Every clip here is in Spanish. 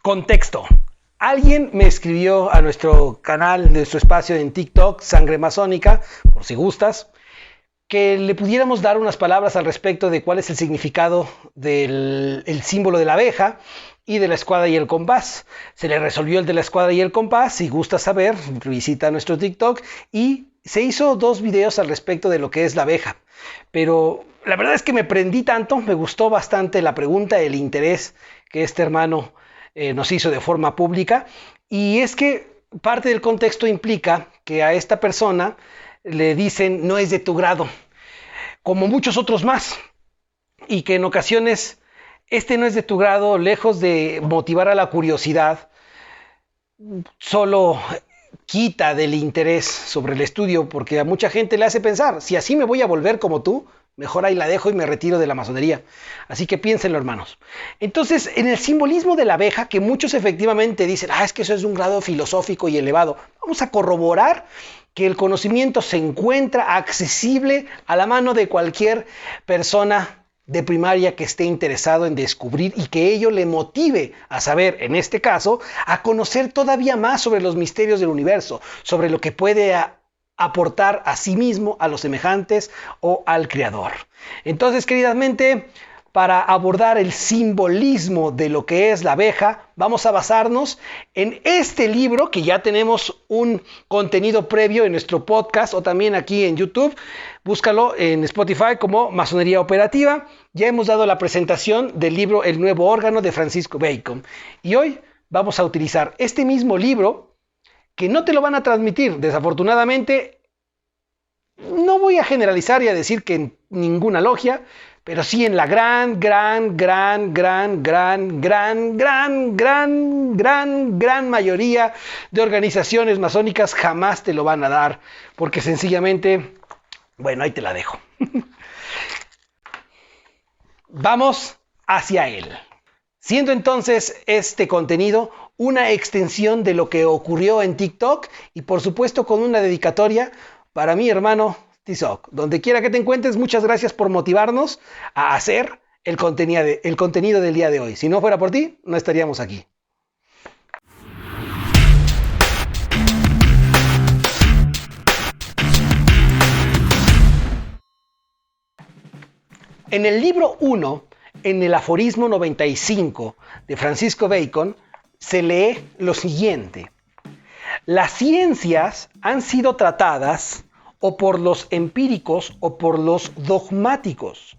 Contexto. Alguien me escribió a nuestro canal, nuestro espacio en TikTok, Sangre Masónica, por si gustas, que le pudiéramos dar unas palabras al respecto de cuál es el significado del símbolo de la abeja y de la escuadra y el compás. Se le resolvió el de la escuadra y el compás. Si gustas saber, visita nuestro TikTok. Y se hizo 2 videos al respecto de lo que es la abeja. Pero la verdad es que me prendí tanto, me gustó bastante la pregunta, el interés que este hermano nos hizo de forma pública. Y es que parte del contexto implica que a esta persona le dicen no es de tu grado, como muchos otros más, y que en ocasiones este no es de tu grado, lejos de motivar a la curiosidad, solo quita del interés sobre el estudio, porque a mucha gente le hace pensar, si así me voy a volver como tú, mejor ahí la dejo y me retiro de la masonería. Así que piénsenlo, hermanos. Entonces, en el simbolismo de la abeja, que muchos efectivamente dicen, es que eso es de un grado filosófico y elevado, vamos a corroborar que el conocimiento se encuentra accesible a la mano de cualquier persona de primaria que esté interesado en descubrir y que ello le motive a saber, en este caso, a conocer todavía más sobre los misterios del universo, sobre lo que puede aportar a sí mismo, a los semejantes o al Creador. Entonces, queridas mente, para abordar el simbolismo de lo que es la abeja, vamos a basarnos en este libro, que ya tenemos un contenido previo en nuestro podcast o también aquí en YouTube. Búscalo en Spotify como Masonería Operativa. Ya hemos dado la presentación del libro El Nuevo Órgano de Francisco Bacon. Y hoy vamos a utilizar este mismo libro que no te lo van a transmitir. Desafortunadamente, no voy a generalizar y a decir que en ninguna logia, pero sí en la gran mayoría de organizaciones masónicas jamás te lo van a dar, porque sencillamente, bueno, ahí te la dejo. Vamos hacia él. Siendo entonces este contenido una extensión de lo que ocurrió en TikTok y por supuesto con una dedicatoria para mi hermano Tizoc. Donde quiera que te encuentres, muchas gracias por motivarnos a hacer el contenido del día de hoy. Si no fuera por ti, no estaríamos aquí. En el libro 1, en el aforismo 95 de Francisco Bacon, se lee lo siguiente: las ciencias han sido tratadas o por los empíricos o por los dogmáticos.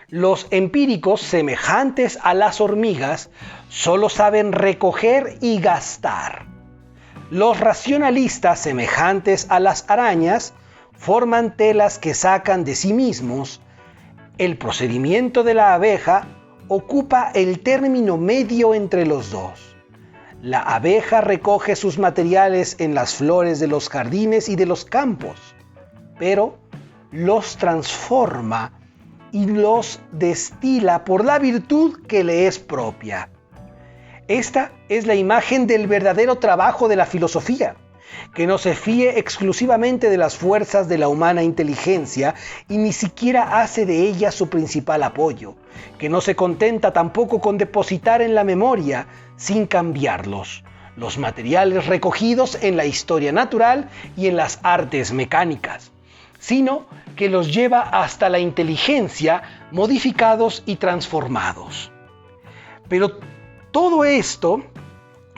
Los empíricos, semejantes a las hormigas, solo saben recoger y gastar. Los racionalistas, semejantes a las arañas, forman telas que sacan de sí mismos. El procedimiento de la abeja ocupa el término medio entre los dos. La abeja recoge sus materiales en las flores de los jardines y de los campos, pero los transforma y los destila por la virtud que le es propia. Esta es la imagen del verdadero trabajo de la filosofía, que no se fíe exclusivamente de las fuerzas de la humana inteligencia y ni siquiera hace de ella su principal apoyo, que no se contenta tampoco con depositar en la memoria, sin cambiarlos, los materiales recogidos en la historia natural y en las artes mecánicas, sino que los lleva hasta la inteligencia, modificados y transformados. Pero todo esto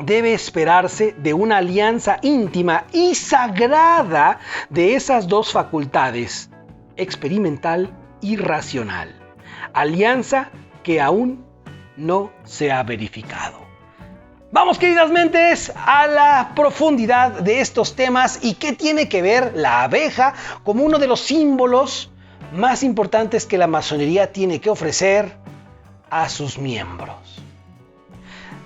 debe esperarse de una alianza íntima y sagrada de esas dos facultades, experimental y racional, alianza que aún no se ha verificado. Vamos, queridas mentes, a la profundidad de estos temas y qué tiene que ver la abeja como uno de los símbolos más importantes que la masonería tiene que ofrecer a sus miembros.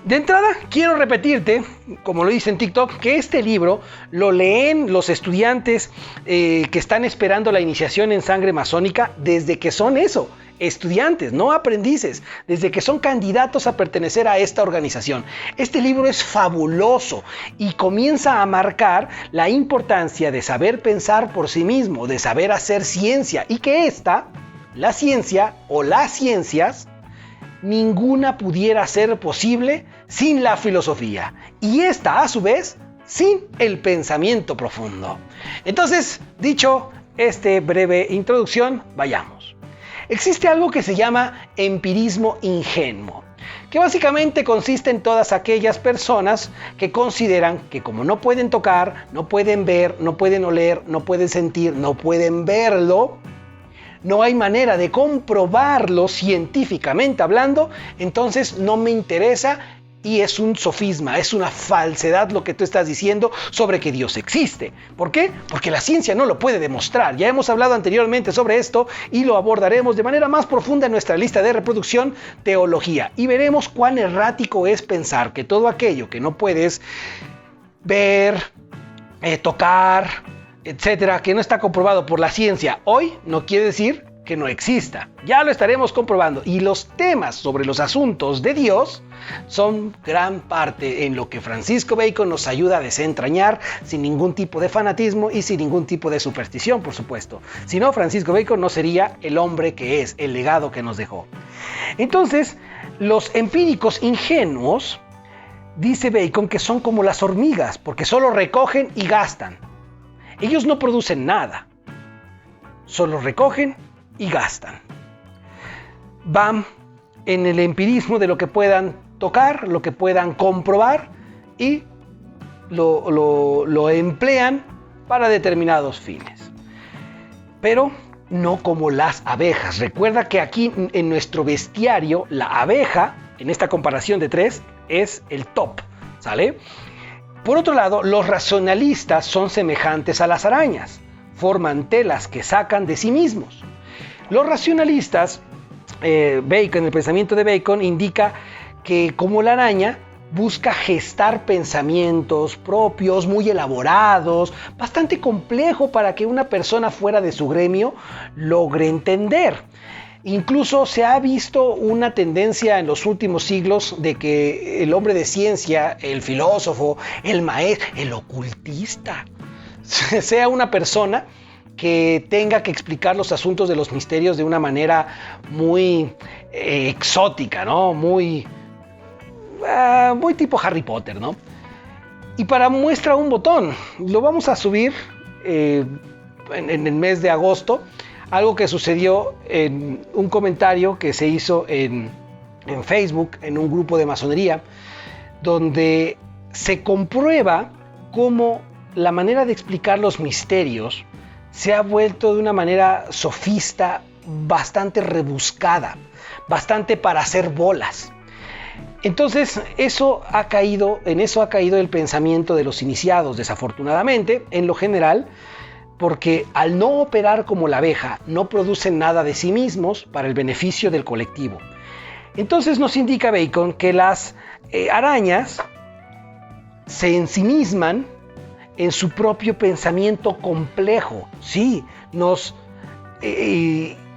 De entrada, quiero repetirte, como lo dice en TikTok, que este libro lo leen los estudiantes que están esperando la iniciación en sangre masónica desde que son estudiantes, no aprendices, desde que son candidatos a pertenecer a esta organización. Este libro es fabuloso y comienza a marcar la importancia de saber pensar por sí mismo, de saber hacer ciencia y que la ciencia o las ciencias ninguna pudiera ser posible sin la filosofía. Y esta, a su vez, sin el pensamiento profundo. Entonces, dicho esta breve introducción, vayamos. Existe algo que se llama empirismo ingenuo, que básicamente consiste en todas aquellas personas que consideran que como no pueden tocar, no pueden ver, no pueden oler, no pueden sentir, no pueden verlo, no hay manera de comprobarlo científicamente hablando, entonces no me interesa y es un sofisma, es una falsedad lo que tú estás diciendo sobre que Dios existe. ¿Por qué? Porque la ciencia no lo puede demostrar. Ya hemos hablado anteriormente sobre esto y lo abordaremos de manera más profunda en nuestra lista de reproducción Teología y veremos cuán errático es pensar que todo aquello que no puedes ver, tocar, etcétera, que no está comprobado por la ciencia hoy, no quiere decir que no exista. Ya lo estaremos comprobando. Y los temas sobre los asuntos de Dios son gran parte en lo que Francisco Bacon nos ayuda a desentrañar sin ningún tipo de fanatismo y sin ningún tipo de superstición, por supuesto. Si no, Francisco Bacon no sería el hombre que es, el legado que nos dejó. Entonces, los empíricos ingenuos, dice Bacon, que son como las hormigas, porque solo recogen y gastan. Ellos no producen nada, solo recogen y gastan. Van en el empirismo de lo que puedan tocar, lo que puedan comprobar y lo emplean para determinados fines. Pero no como las abejas. Recuerda que aquí en nuestro bestiario la abeja, en esta comparación de 3, es el top, ¿sale? Por otro lado, los racionalistas son semejantes a las arañas, forman telas que sacan de sí mismos. Los racionalistas, Bacon, el pensamiento de Bacon indica que como la araña busca gestar pensamientos propios, muy elaborados, bastante complejo para que una persona fuera de su gremio logre entender. Incluso se ha visto una tendencia en los últimos siglos de que el hombre de ciencia, el filósofo, el maestro, el ocultista, sea una persona que tenga que explicar los asuntos de los misterios de una manera muy exótica, ¿no? Muy tipo Harry Potter, ¿no? Y para muestra un botón, lo vamos a subir en el mes de agosto, algo que sucedió en un comentario que se hizo en Facebook, en un grupo de masonería, donde se comprueba cómo la manera de explicar los misterios se ha vuelto de una manera sofista, bastante rebuscada, bastante para hacer bolas. Entonces, en eso ha caído el pensamiento de los iniciados, desafortunadamente, en lo general, porque al no operar como la abeja, no producen nada de sí mismos para el beneficio del colectivo. Entonces nos indica Bacon que las arañas se ensimisman en su propio pensamiento complejo. Sí, nos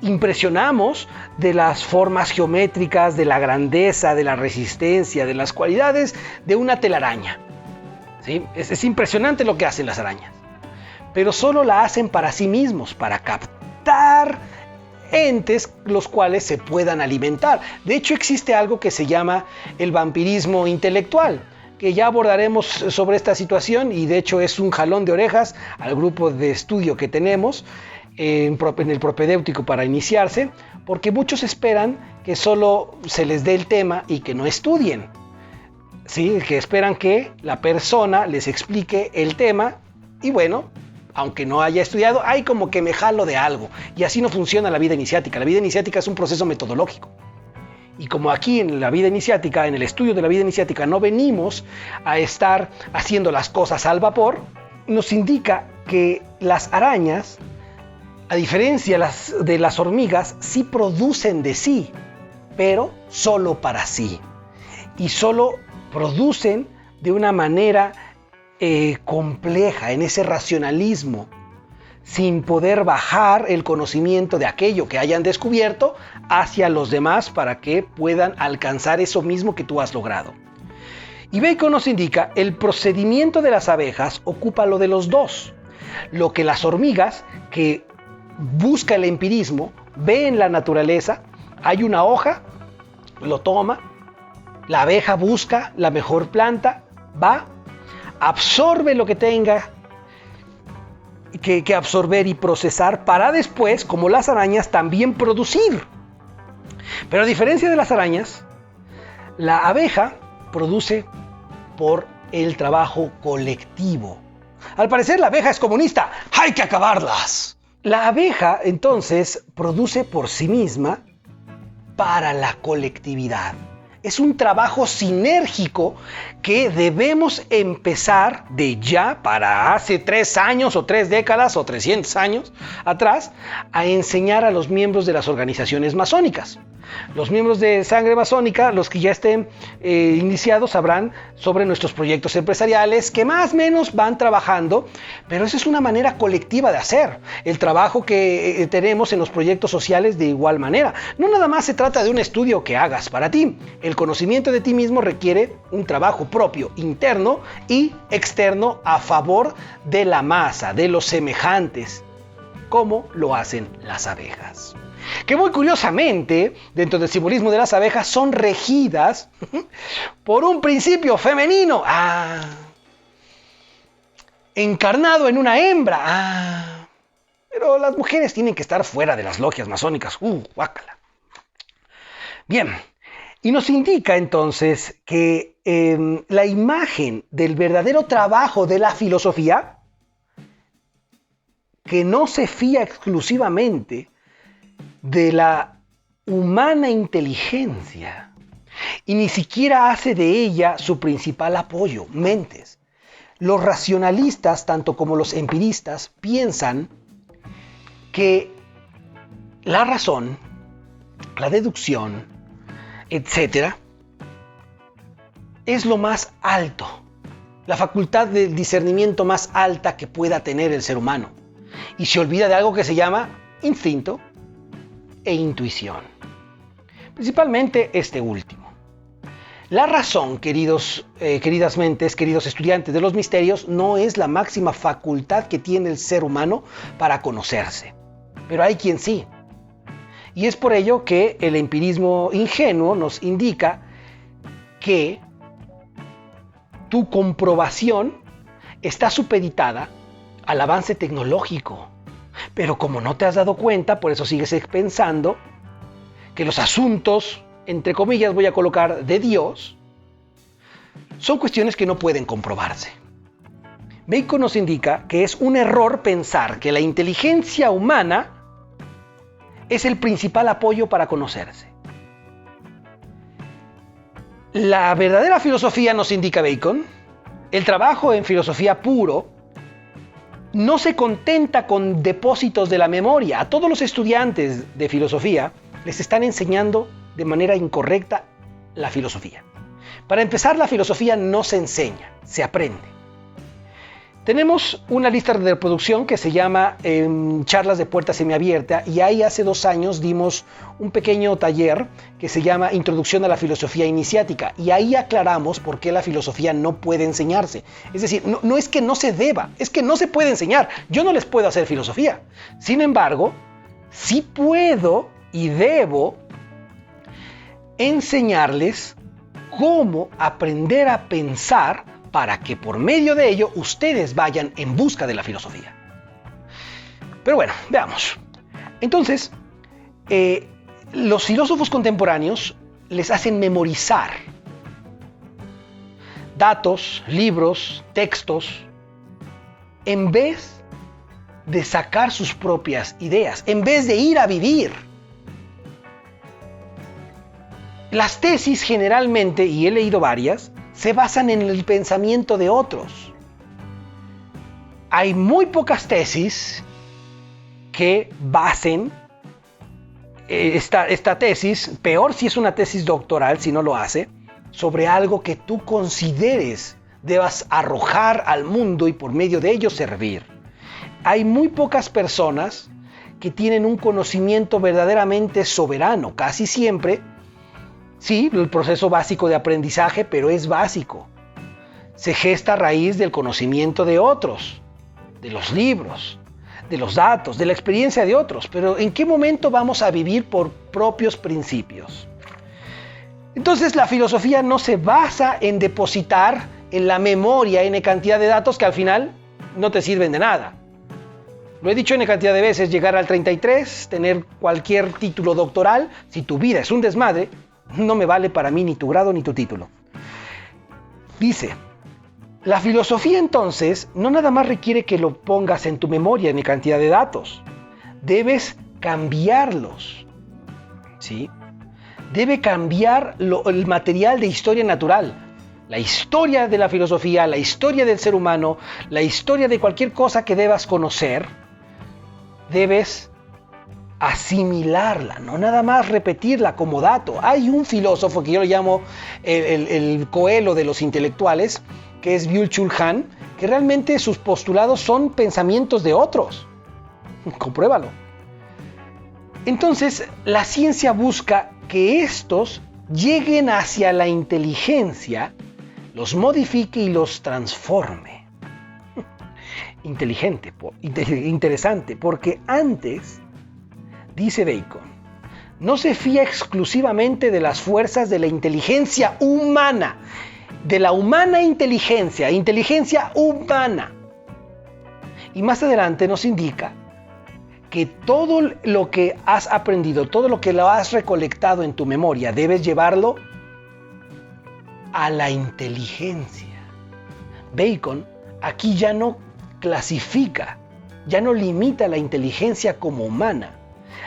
impresionamos de las formas geométricas, de la grandeza, de la resistencia, de las cualidades de una telaraña. ¿Sí? Es impresionante lo que hacen las arañas, pero solo la hacen para sí mismos, para captar entes los cuales se puedan alimentar. De hecho, existe algo que se llama el vampirismo intelectual, que ya abordaremos sobre esta situación y de hecho es un jalón de orejas al grupo de estudio que tenemos en el propedéutico para iniciarse, porque muchos esperan que solo se les dé el tema y que no estudien. ¿Sí? Que esperan que la persona les explique el tema y bueno, aunque no haya estudiado, hay como que me jalo de algo. Y así no funciona la vida iniciática. La vida iniciática es un proceso metodológico. Y como aquí en la vida iniciática, en el estudio de la vida iniciática, no venimos a estar haciendo las cosas al vapor, nos indica que las arañas, a diferencia de las hormigas, sí producen de sí, pero solo para sí. Y solo producen de una manera compleja, en ese racionalismo, sin poder bajar el conocimiento de aquello que hayan descubierto hacia los demás para que puedan alcanzar eso mismo que tú has logrado. Y Bacon nos indica, el procedimiento de las abejas ocupa lo de los dos. Lo que las hormigas, que busca el empirismo, ve en la naturaleza, hay una hoja lo toma, la abeja busca la mejor planta, va, absorbe lo que tenga que absorber y procesar para después, como las arañas, también producir. Pero a diferencia de las arañas, la abeja produce por el trabajo colectivo. Al parecer la abeja es comunista, ¡hay que acabarlas! La abeja entonces produce por sí misma para la colectividad. Es un trabajo sinérgico que debemos empezar de ya para hace 3 años o 3 décadas o 300 años atrás a enseñar a los miembros de las organizaciones masónicas. Los miembros de sangre masónica, los que ya estén iniciados, sabrán sobre nuestros proyectos empresariales que más o menos van trabajando, pero esa es una manera colectiva de hacer el trabajo que tenemos en los proyectos sociales de igual manera. No nada más se trata de un estudio que hagas para ti. El conocimiento de ti mismo requiere un trabajo propio, interno y externo a favor de la masa, de los semejantes, como lo hacen las abejas. Que muy curiosamente, dentro del simbolismo de las abejas, son regidas por un principio femenino, encarnado en una hembra. Pero las mujeres tienen que estar fuera de las logias masónicas. Guácala. Bien, y nos indica entonces que la imagen del verdadero trabajo de la filosofía, que no se fía exclusivamente de la humana inteligencia y ni siquiera hace de ella su principal apoyo, mentes. Los racionalistas, tanto como los empiristas, piensan que la razón, la deducción, etcétera, es lo más alto, la facultad de discernimiento más alta que pueda tener el ser humano. Y se olvida de algo que se llama instinto e intuición. Principalmente este último. La razón, queridas mentes, queridos estudiantes de los misterios, no es la máxima facultad que tiene el ser humano para conocerse. Pero hay quien sí. Y es por ello que el empirismo ingenuo nos indica que tu comprobación está supeditada al avance tecnológico. Pero como no te has dado cuenta, por eso sigues pensando que los asuntos, entre comillas voy a colocar, de Dios, son cuestiones que no pueden comprobarse. Bacon nos indica que es un error pensar que la inteligencia humana es el principal apoyo para conocerse. La verdadera filosofía, nos indica Bacon, el trabajo en filosofía puro, no se contenta con depósitos de la memoria. A todos los estudiantes de filosofía les están enseñando de manera incorrecta la filosofía. Para empezar, la filosofía no se enseña, se aprende. Tenemos una lista de reproducción que se llama Charlas de Puerta Semiabierta, y ahí hace 2 años dimos un pequeño taller que se llama Introducción a la Filosofía Iniciática, y ahí aclaramos por qué la filosofía no puede enseñarse. Es decir, no es que no se deba, es que no se puede enseñar. Yo no les puedo hacer filosofía. Sin embargo, sí puedo y debo enseñarles cómo aprender a pensar para que por medio de ello ustedes vayan en busca de la filosofía. Pero bueno, veamos. Entonces, los filósofos contemporáneos les hacen memorizar datos, libros, textos, en vez de sacar sus propias ideas, en vez de ir a vivir. Las tesis generalmente, y he leído varias, se basan en el pensamiento de otros. Hay muy pocas tesis que basen esta tesis, peor si es una tesis doctoral, si no lo hace, sobre algo que tú consideres debas arrojar al mundo y por medio de ello servir. Hay muy pocas personas que tienen un conocimiento verdaderamente soberano, casi siempre. Sí, el proceso básico de aprendizaje, pero es básico. Se gesta a raíz del conocimiento de otros, de los libros, de los datos, de la experiencia de otros. Pero ¿en qué momento vamos a vivir por propios principios? Entonces la filosofía no se basa en depositar en la memoria n cantidad de datos que al final no te sirven de nada. Lo he dicho n cantidad de veces, llegar al 33, tener cualquier título doctoral, si tu vida es un desmadre, no me vale para mí ni tu grado ni tu título. Dice, la filosofía entonces no nada más requiere que lo pongas en tu memoria n cantidad de datos, debes cambiarlos, ¿sí? Debe cambiar el material de historia natural, la historia de la filosofía, la historia del ser humano, la historia de cualquier cosa que debas conocer, debes asimilarla, no nada más repetirla como dato. Hay un filósofo que yo lo llamo el Coelho de los intelectuales, que es Byung-Chul Han, que realmente sus postulados son pensamientos de otros. Compruébalo. Entonces, la ciencia busca que estos lleguen hacia la inteligencia, los modifique y los transforme. Inteligente, interesante, porque antes, dice Bacon, no se fía exclusivamente de las fuerzas de la inteligencia humana, de la humana inteligencia humana. Y más adelante nos indica que todo lo que has aprendido, todo lo que lo has recolectado en tu memoria, debes llevarlo a la inteligencia. Bacon aquí ya no clasifica, ya no limita la inteligencia como humana.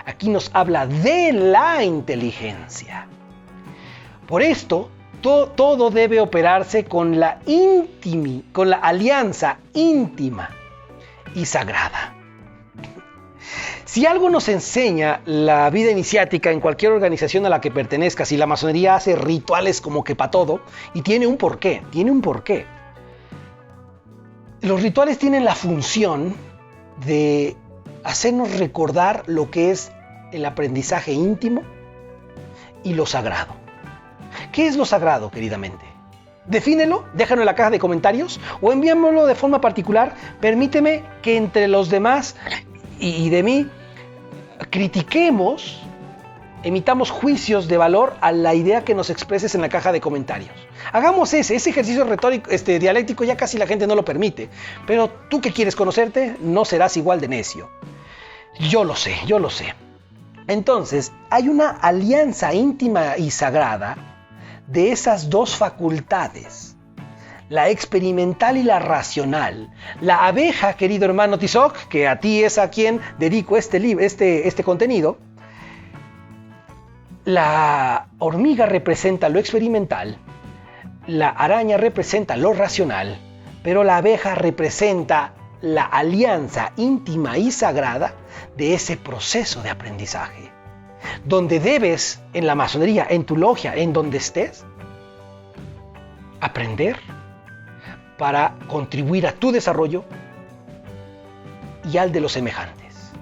Aquí nos habla de la inteligencia. Por esto, todo debe operarse con la alianza íntima y sagrada. Si algo nos enseña la vida iniciática en cualquier organización a la que pertenezcas, y la masonería hace rituales como que para todo, y tiene un porqué. Los rituales tienen la función de hacernos recordar lo que es el aprendizaje íntimo y lo sagrado. ¿Qué es lo sagrado, queridamente? Defínelo, déjalo en la caja de comentarios o envíamelo de forma particular. Permíteme que entre los demás y de mí critiquemos, emitamos juicios de valor a la idea que nos expreses en la caja de comentarios. Hagamos ese ejercicio retórico, dialéctico, ya casi la gente no lo permite. Pero tú que quieres conocerte, no serás igual de necio. Yo lo sé. Entonces, hay una alianza íntima y sagrada de esas dos facultades, la experimental y la racional. La abeja, querido hermano Tizoc, que a ti es a quien dedico este contenido, la hormiga representa lo experimental, la araña representa lo racional, pero la abeja representa la alianza íntima y sagrada de ese proceso de aprendizaje, donde debes, en la masonería, en tu logia, en donde estés, aprender para contribuir a tu desarrollo y al de los semejantes.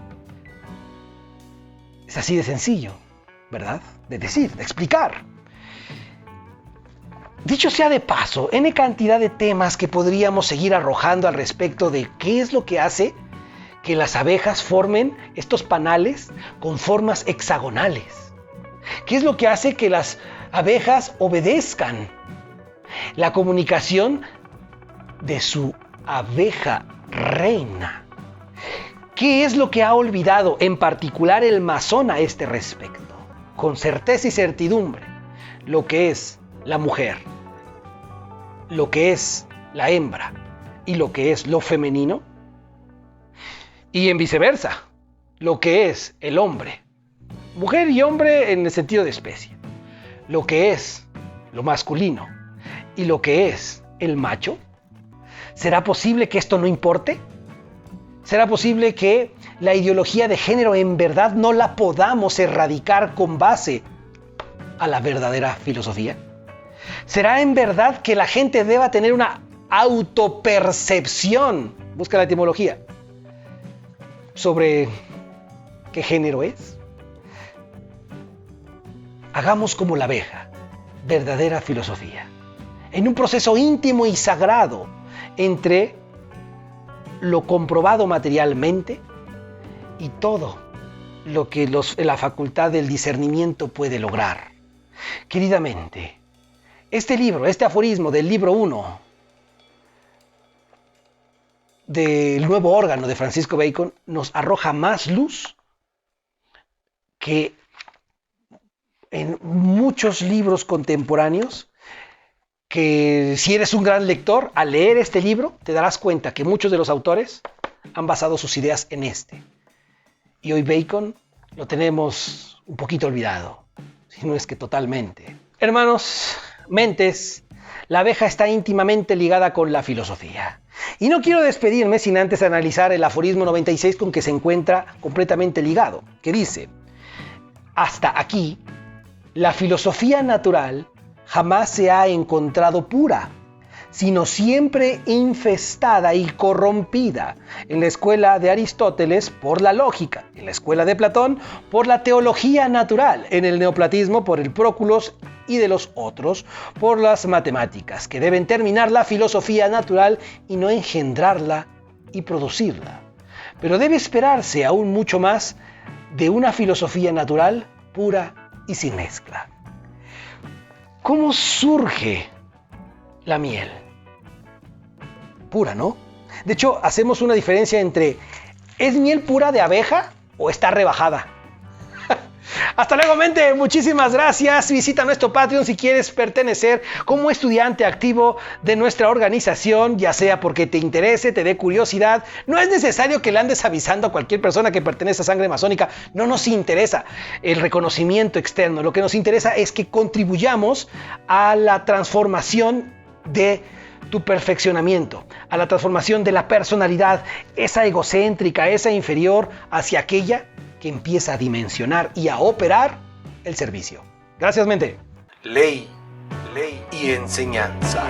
Es así de sencillo, ¿verdad? De decir, de explicar. Dicho sea de paso, N cantidad de temas que podríamos seguir arrojando al respecto de qué es lo que hace que las abejas formen estos panales con formas hexagonales. ¿Qué es lo que hace que las abejas obedezcan la comunicación de su abeja reina? ¿Qué es lo que ha olvidado en particular el masón a este respecto? Con certeza y certidumbre, lo que es la mujer, lo que es la hembra y lo que es lo femenino, y en viceversa, lo que es el hombre, mujer y hombre en el sentido de especie, lo que es lo masculino y lo que es el macho. ¿Será posible que esto no importe? ¿Será posible que la ideología de género en verdad no la podamos erradicar con base a la verdadera filosofía? ¿Será en verdad que la gente deba tener una autopercepción, busca la etimología, sobre qué género es? Hagamos como la abeja, verdadera filosofía, en un proceso íntimo y sagrado entre lo comprobado materialmente y todo lo que la facultad del discernimiento puede lograr. Queridamente, este libro, este aforismo del libro 1 del nuevo órgano de Francisco Bacon nos arroja más luz que en muchos libros contemporáneos, que si eres un gran lector, al leer este libro te darás cuenta que muchos de los autores han basado sus ideas en este. Y hoy Bacon lo tenemos un poquito olvidado, si no es que totalmente. Hermanos, mentes, la abeja está íntimamente ligada con la filosofía. Y no quiero despedirme sin antes analizar el aforismo 96 con que se encuentra completamente ligado, que dice: hasta aquí, la filosofía natural jamás se ha encontrado pura, sino siempre infestada y corrompida, en la escuela de Aristóteles por la lógica, en la escuela de Platón por la teología natural, en el neoplatismo por el Próculos y de los otros por las matemáticas, que deben terminar la filosofía natural y no engendrarla y producirla. Pero debe esperarse aún mucho más de una filosofía natural pura y sin mezcla. ¿Cómo surge la miel? Pura, ¿no? De hecho, hacemos una diferencia entre ¿es miel pura de abeja o está rebajada? Hasta luego, mente. Muchísimas gracias. Visita nuestro Patreon si quieres pertenecer como estudiante activo de nuestra organización, ya sea porque te interese, te dé curiosidad. No es necesario que le andes avisando a cualquier persona que pertenece a Sangre Masónica. No nos interesa el reconocimiento externo. Lo que nos interesa es que contribuyamos a la transformación de tu perfeccionamiento, a la transformación de la personalidad, esa egocéntrica, esa inferior, hacia aquella que empieza a dimensionar y a operar el servicio. Gracias, mente. Ley y enseñanza.